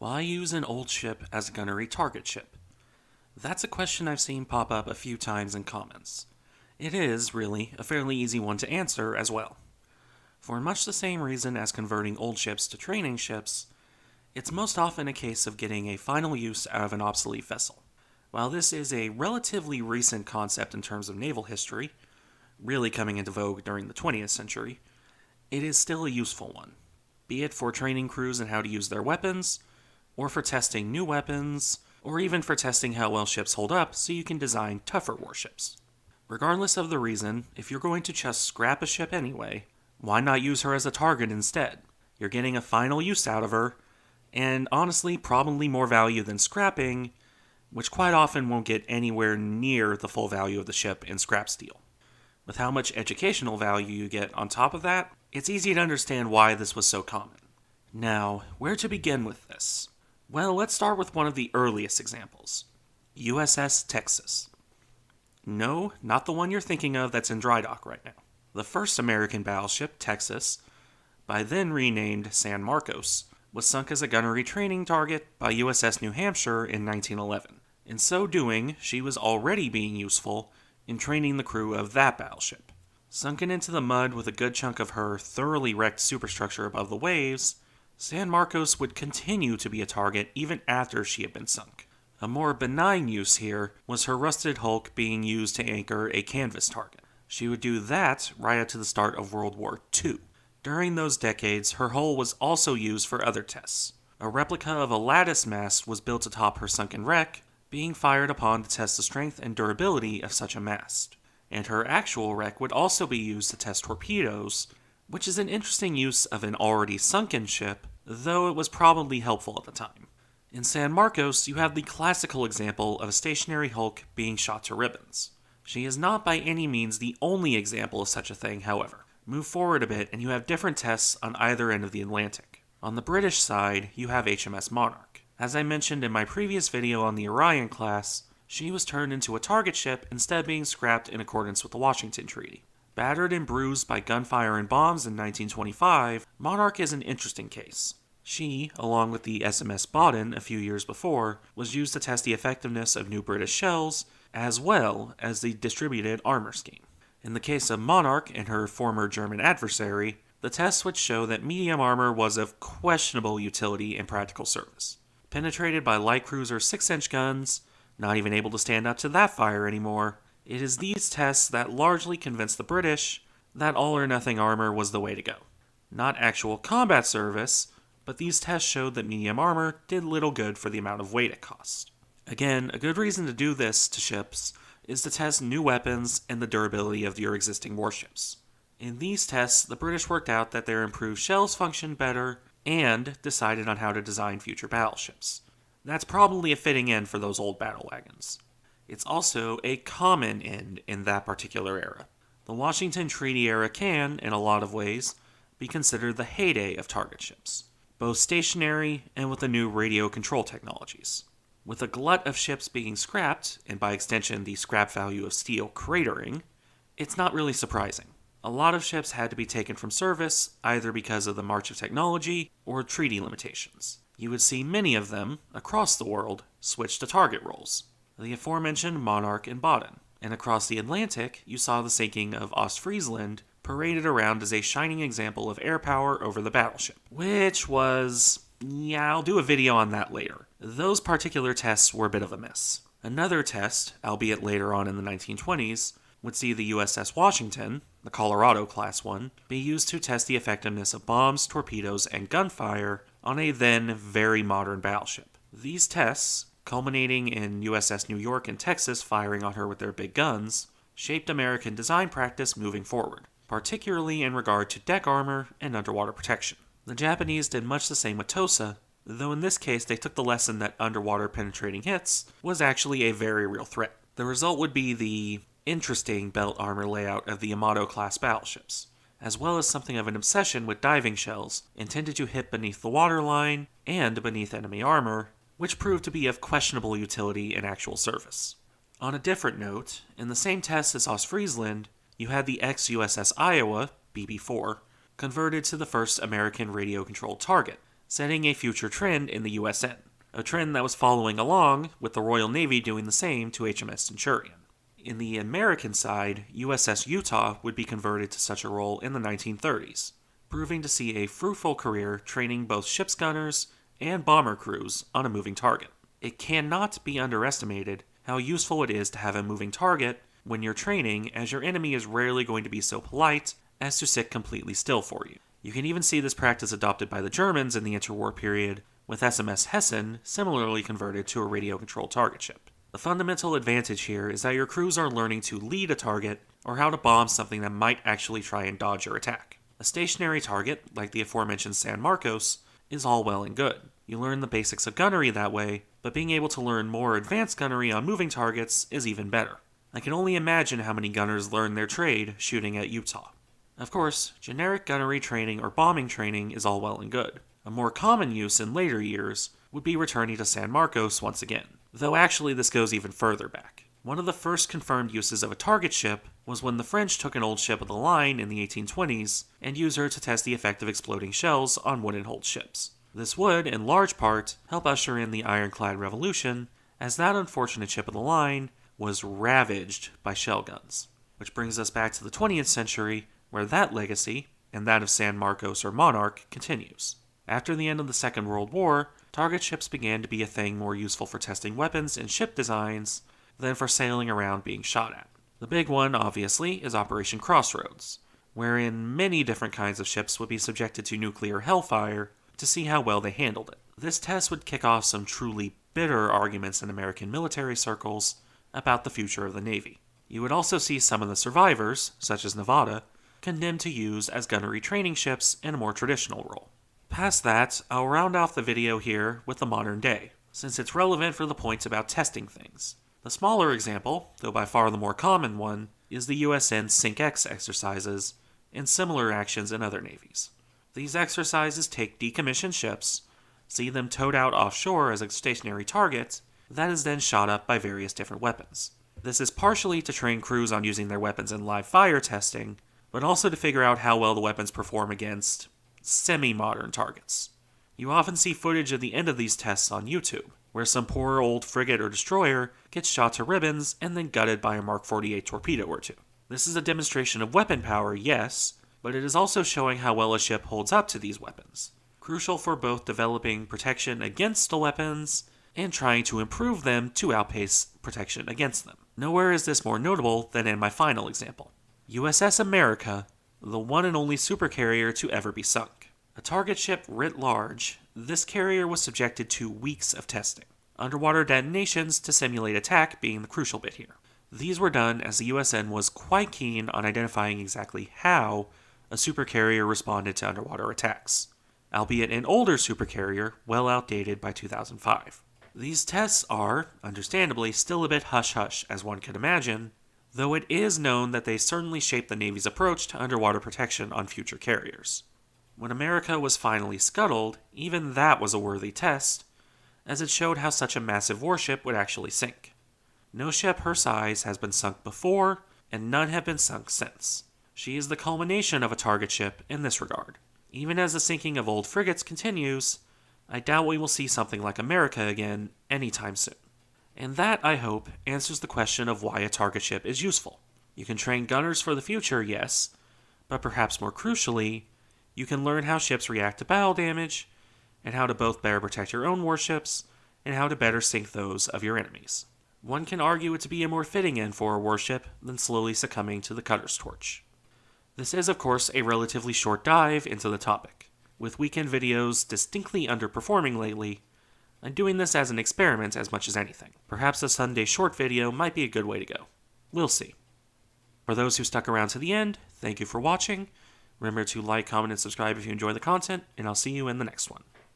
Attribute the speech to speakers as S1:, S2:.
S1: Why use an old ship as a gunnery target ship? That's a question I've seen pop up a few times in comments. It is, really, a fairly easy one to answer as well. For much the same reason as converting old ships to training ships, it's most often a case of getting a final use out of an obsolete vessel. While this is a relatively recent concept in terms of naval history, really coming into vogue during the 20th century, it is still a useful one, be it for training crews in how to use their weapons, or for testing new weapons, or even for testing how well ships hold up so you can design tougher warships. Regardless of the reason, if you're going to just scrap a ship anyway, why not use her as a target instead? You're getting a final use out of her, and honestly probably more value than scrapping, which quite often won't get anywhere near the full value of the ship in scrap steel. With how much educational value you get on top of that, it's easy to understand why this was so common. Now, where to begin with this? Well, let's start with one of the earliest examples. USS Texas. No, not the one you're thinking of that's in dry dock right now. The first American battleship, Texas, by then renamed San Marcos, was sunk as a gunnery training target by USS New Hampshire in 1911. In so doing, she was already being useful in training the crew of that battleship. Sunken into the mud with a good chunk of her thoroughly wrecked superstructure above the waves, San Marcos would continue to be a target even after she had been sunk. A more benign use here was her rusted hulk being used to anchor a canvas target. She would do that right up to the start of World War II. During those decades, her hull was also used for other tests. A replica of a lattice mast was built atop her sunken wreck, being fired upon to test the strength and durability of such a mast. And her actual wreck would also be used to test torpedoes, which is an interesting use of an already sunken ship, though it was probably helpful at the time. In San Marcos, you have the classical example of a stationary hulk being shot to ribbons. She is not by any means the only example of such a thing, however. Move forward a bit and you have different tests on either end of the Atlantic. On the British side, you have HMS Monarch. As I mentioned in my previous video on the Orion class, she was turned into a target ship instead of being scrapped in accordance with the Washington Treaty. Battered and bruised by gunfire and bombs in 1925, Monarch is an interesting case. She, along with the SMS Baden a few years before, was used to test the effectiveness of new British shells, as well as the distributed armor scheme. In the case of Monarch and her former German adversary, the tests would show that medium armor was of questionable utility and practical service. Penetrated by light cruiser 6-inch guns, not even able to stand up to that fire anymore, it is these tests that largely convinced the British that all-or-nothing armor was the way to go. Not actual combat service, but these tests showed that medium armor did little good for the amount of weight it cost. Again, a good reason to do this to ships is to test new weapons and the durability of your existing warships. In these tests, the British worked out that their improved shells functioned better and decided on how to design future battleships. That's probably a fitting end for those old battle wagons. It's also a common end in that particular era. The Washington Treaty era can, in a lot of ways, be considered the heyday of target ships, both stationary and with the new radio control technologies. With a glut of ships being scrapped, and by extension the scrap value of steel cratering, it's not really surprising. A lot of ships had to be taken from service, either because of the march of technology or treaty limitations. You would see many of them, across the world, switch to target roles. The aforementioned Monarch and Baden. And across the Atlantic, you saw the sinking of Ostfriesland paraded around as a shining example of air power over the battleship. Which was... yeah, I'll do a video on that later. Those particular tests were a bit of a miss. Another test, albeit later on in the 1920s, would see the USS Washington, the Colorado class one, be used to test the effectiveness of bombs, torpedoes, and gunfire on a then very modern battleship. These tests, culminating in USS New York and Texas firing on her with their big guns, shaped American design practice moving forward, particularly in regard to deck armor and underwater protection. The Japanese did much the same with Tosa, though in this case they took the lesson that underwater penetrating hits was actually a very real threat. The result would be the interesting belt armor layout of the Yamato-class battleships, as well as something of an obsession with diving shells intended to hit beneath the waterline and beneath enemy armor, which proved to be of questionable utility in actual service. On a different note, in the same test as Ostfriesland, you had the ex-USS Iowa, BB-4, converted to the first American radio-controlled target, setting a future trend in the USN, a trend that was following along with the Royal Navy doing the same to HMS Centurion. In the American side, USS Utah would be converted to such a role in the 1930s, proving to see a fruitful career training both ship's gunners and bomber crews on a moving target. It cannot be underestimated how useful it is to have a moving target when you're training, as your enemy is rarely going to be so polite as to sit completely still for you. You can even see this practice adopted by the Germans in the interwar period, with SMS Hessen similarly converted to a radio-controlled target ship. The fundamental advantage here is that your crews are learning to lead a target or how to bomb something that might actually try and dodge your attack. A stationary target, like the aforementioned San Marcos, is all well and good. You learn the basics of gunnery that way, but being able to learn more advanced gunnery on moving targets is even better. I can only imagine how many gunners learn their trade shooting at Utah. Of course, generic gunnery training or bombing training is all well and good. A more common use in later years would be returning to San Marcos once again, though actually this goes even further back. One of the first confirmed uses of a target ship was when the French took an old ship of the line in the 1820s and used her to test the effect of exploding shells on wooden-hulled ships. This would, in large part, help usher in the Ironclad Revolution, as that unfortunate ship of the line was ravaged by shell guns. Which brings us back to the 20th century, where that legacy, and that of San Marcos or Monarch, continues. After the end of the Second World War, target ships began to be a thing more useful for testing weapons and ship designs than for sailing around being shot at. The big one, obviously, is Operation Crossroads, wherein many different kinds of ships would be subjected to nuclear hellfire to see how well they handled it. This test would kick off some truly bitter arguments in American military circles about the future of the Navy. You would also see some of the survivors, such as Nevada, condemned to use as gunnery training ships in a more traditional role. Past that, I'll round off the video here with the modern day, since it's relevant for the points about testing things. The smaller example, though by far the more common one, is the USN SYNC-X exercises and similar actions in other navies. These exercises take decommissioned ships, see them towed out offshore as a stationary target, that is then shot up by various different weapons. This is partially to train crews on using their weapons in live fire testing, but also to figure out how well the weapons perform against semi-modern targets. You often see footage of the end of these tests on YouTube, where some poor old frigate or destroyer gets shot to ribbons and then gutted by a Mark 48 torpedo or two. This is a demonstration of weapon power, yes, but it is also showing how well a ship holds up to these weapons, crucial for both developing protection against the weapons and trying to improve them to outpace protection against them. Nowhere is this more notable than in my final example. USS America, the one and only supercarrier to ever be sunk. A target ship writ large, this carrier was subjected to weeks of testing. Underwater detonations to simulate attack being the crucial bit here. These were done as the USN was quite keen on identifying exactly how a supercarrier responded to underwater attacks, albeit an older supercarrier, well outdated by 2005. These tests are, understandably, still a bit hush-hush, as one could imagine, though it is known that they certainly shaped the Navy's approach to underwater protection on future carriers. When America was finally scuttled, even that was a worthy test, as it showed how such a massive warship would actually sink. No ship her size has been sunk before, and none have been sunk since. She is the culmination of a target ship in this regard. Even as the sinking of old frigates continues, I doubt we will see something like America again anytime soon. And that, I hope, answers the question of why a target ship is useful. You can train gunners for the future, yes, but perhaps more crucially, you can learn how ships react to battle damage, and how to both better protect your own warships, and how to better sink those of your enemies. One can argue it to be a more fitting end for a warship than slowly succumbing to the cutter's torch. This is, of course, a relatively short dive into the topic. With weekend videos distinctly underperforming lately, I'm doing this as an experiment as much as anything. Perhaps a Sunday short video might be a good way to go. We'll see. For those who stuck around to the end, thank you for watching. Remember to like, comment, and subscribe if you enjoy the content, and I'll see you in the next one.